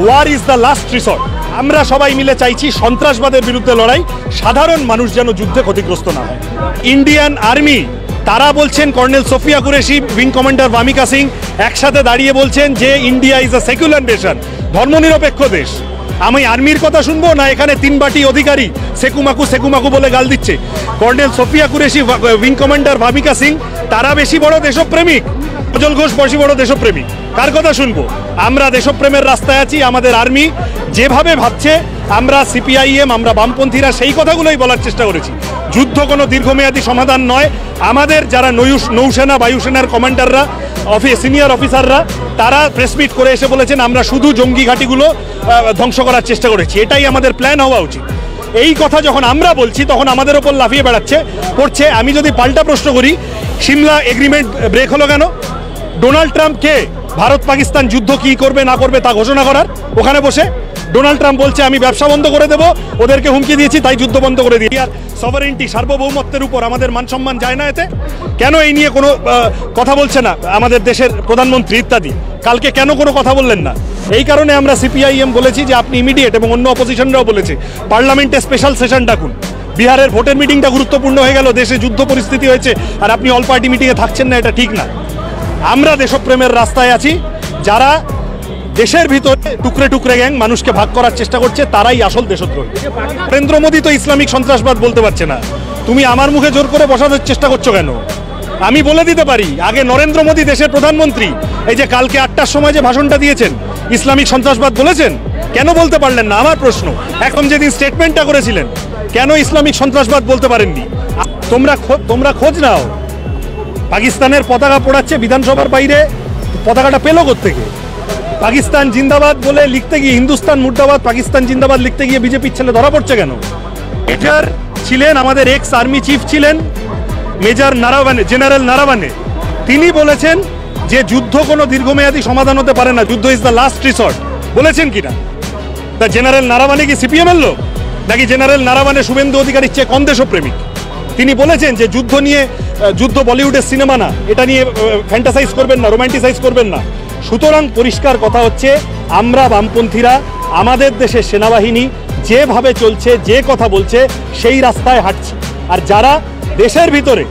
War is the last resort. আমরা সবাই মিলে চাইছি সন্ত্রাসবাদের বিরুদ্ধে লড়াই, সাধারণ মানুষ যেন যুদ্ধে ক্ষতিগ্রস্ত না হয়। ইন্ডিয়ান আর্মি তারা বলছেন, colonel Sofia Qureshi, wing commander Vyomika Singh একসাথে দাঁড়িয়ে বলছেন যে India is a secular nation, ধর্মনিরপেক্ষ দেশ। আমি আর্মির কথা শুনবো না এখানে তিন বাটি অধিকারী সেকুমাকু বলে গাল দিচ্ছে। Colonel Sofia Qureshi, wing commander Vyomika Singh তারা বেশি বড় দেশপ্রেমিক, অজল ঘোষ বেশি বড় দেশপ্রেমিক। কার কথা শুনবো? আমরা দেশপ্রেমের রাস্তায় আছি। আমাদের আর্মি যেভাবে ভাবছে, আমরা সিপিআইএম, আমরা বামপন্থীরা সেই কথাগুলোই বলার চেষ্টা করেছি। যুদ্ধ কোনো দীর্ঘমেয়াদী সমাধান নয়। আমাদের যারা নৌসেনা বায়ুসেনার কমান্ডাররা, সিনিয়র অফিসাররা তারা প্রেসমিট করে এসে বলেছেন আমরা শুধু জঙ্গি ঘাঁটিগুলো ধ্বংস করার চেষ্টা করেছি, এটাই আমাদের প্ল্যান হওয়া উচিত। এই কথা যখন আমরা বলছি তখন আমাদের ওপর লাফিয়ে পড়ছে। আমি যদি পাল্টা প্রশ্ন করি, সিমলা এগ্রিমেন্ট ব্রেক হলো কেন? ডোনাল্ড ট্রাম্প কে ভারত পাকিস্তান যুদ্ধ কি করবে না করবে তা ঘোষণা করার? ওখানে বসে ডোনাল্ড ট্রাম্প বলছে আমি ব্যবসা বন্ধ করে দেবো, ওদেরকে হুমকি দিয়েছি তাই যুদ্ধ বন্ধ করে দিই। আর সভারেন্টি, সার্বভৌমত্বের উপর আমাদের মান সম্মান যায় না এতে? কেন এই নিয়ে কোনো কথা বলছে না আমাদের দেশের প্রধানমন্ত্রী ইত্যাদি? কালকে কেন কোনো কথা বললেন না? এই কারণে আমরা সিপিআইএম বলেছি যে আপনি ইমিডিয়েট, এবং অন্য অপোজিশনরাও বলেছে, পার্লামেন্টে স্পেশাল সেশন ডাকুন। বিহারের ভোটের মিটিংটা গুরুত্বপূর্ণ হয়ে গেল, দেশে যুদ্ধ পরিস্থিতি হয়েছে, আর আপনি অল পার্টি মিটিংয়ে থাকছেন না, এটা ঠিক না। আমরা দেশপ্রেমের রাস্তায় আছি। যারা দেশের ভিতরে টুকরে টুকরে গ্যাং মানুষকে ভাগ করার চেষ্টা করছে তারাই আসল দেশদ্রোহী। নরেন্দ্র মোদী তো ইসলামিক সন্ত্রাসবাদ বলতে পারছে না, তুমি আমার মুখে জোর করে বসানোর চেষ্টা করছো কেন? আমি বলে দিতে পারি, আগে নরেন্দ্র মোদী দেশের প্রধানমন্ত্রী, এই যে কালকে 8টার সময় যে ভাষণটা দিয়েছেন, ইসলামিক সন্ত্রাসবাদ বলেছেন? কেন বলতে পারলেন না? আমার প্রশ্ন। এখন যেদিন স্টেটমেন্টটা করেছিলেন, কেন ইসলামিক সন্ত্রাসবাদ বলতে পারেননি? তোমরা খোঁজ নাও। পাকিস্তানের পতাকা পোড়াচ্ছে বিধানসভার বাইরে, পতাকাটা পেলো কোত্থেকে? পাকিস্তান জিন্দাবাদ বলে লিখতে গিয়ে, হিন্দুস্তান মুর্দাবাদ পাকিস্তান জিন্দাবাদ লিখতে গিয়ে বিজেপির ছেলে ধরা পড়ছে কেন? মেজর ছিলেন, আমাদের এক্স আর্মি চিফ ছিলেন মেজর নারাওয়ানে, জেনারেল নারাওয়ানে, তিনি বলেছেন যে যুদ্ধ কোনো দীর্ঘমেয়াদী সমাধান হতে পারে না, যুদ্ধ ইজ দ্য লাস্ট রিসর্ট। বলেছেন কিনা? তা জেনারেল নারাওয়ানে কি সিপিএম এর লোক নাকি? জেনারেল নারাওয়ানে শুভেন্দু অধিকারীর চেয়ে কম দেশপ্রেমিক? তিনি বলেছেন যে যুদ্ধ নিয়ে, যুদ্ধ বলিউডের সিনেমা না, এটা নিয়ে ফ্যান্টাসাইজ করবেন না, রোমান্টিসাইজ করবেন না। সুতরাং পরিষ্কার কথা হচ্ছে, আমরা বামপন্থীরা আমাদের দেশের সেনাবাহিনী যেভাবে চলছে, যে কথা বলছে, সেই রাস্তায় হাঁটছি। আর যারা দেশের ভিতরে,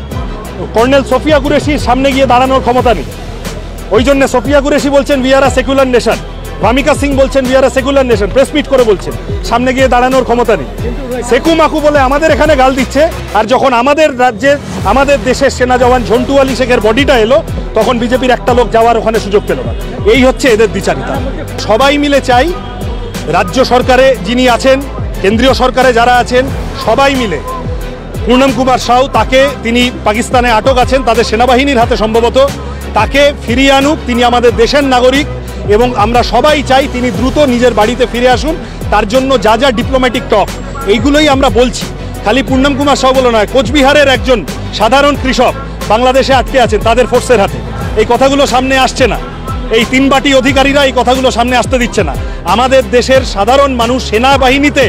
কর্নেল সোফিয়া কুরেশির সামনে গিয়ে দাঁড়ানোর ক্ষমতা নেই, ওই জন্য সোফিয়া কুরেশি বলছেন we are a secular nation, Vyomika Singh বলছেন we are a secular nation, press meet করে বলছেন, সামনে গিয়ে দাঁড়ানোর ক্ষমতা নেই। সেকুমাকু বলে আমাদের এখানে গাল দিচ্ছে। আর যখন আমাদের রাজ্যে, আমাদের দেশের সেনা জওয়ান ঝন্টু আলী শেখের বডিটা এলো, তখন বিজেপির একটা লোক যাওয়ার ওখানে সুযোগ পেল না। এই হচ্ছে এদের দ্বিচারিতা। সবাই মিলে চাই, রাজ্য সরকারে যিনি আছেন, কেন্দ্রীয় সরকারে যারা আছেন, সবাই মিলে, পূর্ণম কুমার সাউ, তাকে, তিনি পাকিস্তানে আটক আছেন তাদের সেনাবাহিনীর হাতে সম্ভবত, তাকে ফিরিয়ে আনুক। তিনি আমাদের দেশের নাগরিক এবং আমরা সবাই চাই তিনি দ্রুত নিজের বাড়িতে ফিরে আসুন। তার জন্য যা যা ডিপ্লোম্যাটিক টক, এইগুলোই আমরা বলছি। খালি পূর্ণম কুমার সাউ বলে নয়, কোচবিহারের একজন সাধারণ কৃষক বাংলাদেশে আটকে আছেন তাদের ফোর্সের হাতে, এই কথাগুলো সামনে আসছে না। এই তিন বাটি অধিকারীরা এই কথাগুলো সামনে আসতে দিচ্ছে না। আমাদের দেশের সাধারণ মানুষ সেনাবাহিনীতে,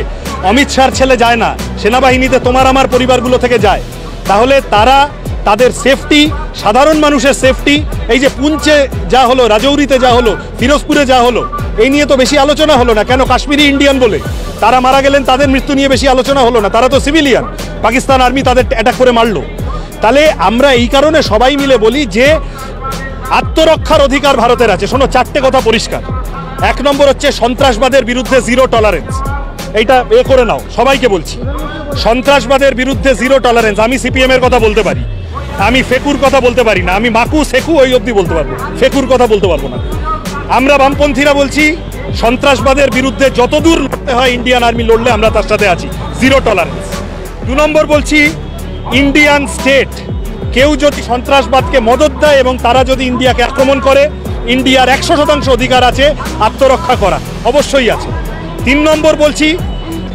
অমিত শাহর ছেলে যায় না সেনাবাহিনীতে, তোমার আমার পরিবারগুলো থেকে যায়। তাহলে তারা, তাদের সেফটি, সাধারণ মানুষের সেফটি, এই যে পুঞ্চে যা হলো, রাজৌরিতে যা হলো, ফিরোজপুরে যা হলো, এই নিয়ে তো বেশি আলোচনা হলো না। কেন? কাশ্মীরি ইন্ডিয়ান বলে তারা মারা গেলেন, তাদের মৃত্যু নিয়ে বেশি আলোচনা হলো না। তারা তো সিভিলিয়ান, পাকিস্তান আর্মি তাদের অ্যাটাক করে মারলো। তাহলে আমরা এই কারণে সবাই মিলে বলি যে আত্মরক্ষার অধিকার ভারতের আছে। শোনো, 4টে কথা পরিষ্কার। 1 নম্বর হচ্ছে সন্ত্রাসবাদের বিরুদ্ধে জিরো টলারেন্স। এইটা করে নাও, সবাইকে বলছি, সন্ত্রাসবাদের বিরুদ্ধে জিরো টলারেন্স। আমি সিপিএম এর কথা বলতে পারি, আমি ফেকুর কথা বলতে পারি না, আমি মাকু সেকু ওই অবধি বলতে পারবো, ফেকুর কথা বলতে পারবো না। আমরা বামপন্থীরা বলছি সন্ত্রাসবাদের বিরুদ্ধে যতদূর লড়তে হয় ইন্ডিয়ান আর্মি লড়লে আমরা তার সাথে আছি, জিরো টলারেন্স। 2 নম্বর বলছি, ইন্ডিয়ান স্টেট কেউ যদি সন্ত্রাসবাদকে মদত দেয় এবং তারা যদি ইন্ডিয়াকে আক্রমণ করে, ইন্ডিয়ার 100% অধিকার আছে আত্মরক্ষা করা, অবশ্যই আছে। 3 নম্বর বলছি,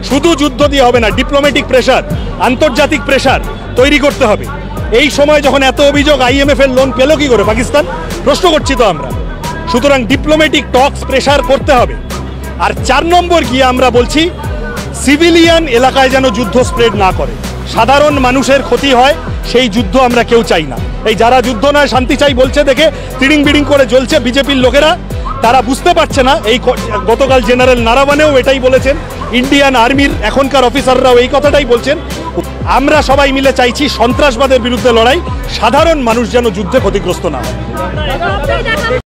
শুধু যুদ্ধ দিয়ে হবে না, ডিপ্লোম্যাটিক প্রেশার, আন্তর্জাতিক প্রেশার তৈরি করতে হবে। এই সময় যখন এত অভিযোগ, IMF এর লোন পেল কি করে পাকিস্তান? প্রশ্ন করছি তো আমরা। সুতরাং ডিপ্লোম্যাটিক টক্স, প্রেশার করতে হবে। আর 4 নম্বর গিয়ে আমরা বলছি, সিভিলিয়ান এলাকায় যেন যুদ্ধ স্প্রেড না করে, সাধারণ মানুষের ক্ষতি হয়, সেই যুদ্ধ আমরা কেউ চাই না। এই যারা যুদ্ধ নয় শান্তি চাই বলছে দেখে তিড়িং বিড়িং করে জ্বলছে বিজেপির লোকেরা, তারা বুঝতে পারছে না। এই গতকাল জেনারেল নারাবানেও এটাই বলেছেন, ইন্ডিয়ান আর্মির এখনকার অফিসাররাও এই কথাটাই বলছেন। আমরা সবাই মিলে চাইছি সন্ত্রাসবাদের বিরুদ্ধে লড়াই, সাধারণ মানুষ যেন যুদ্ধে ক্ষতিগ্রস্ত না হয়।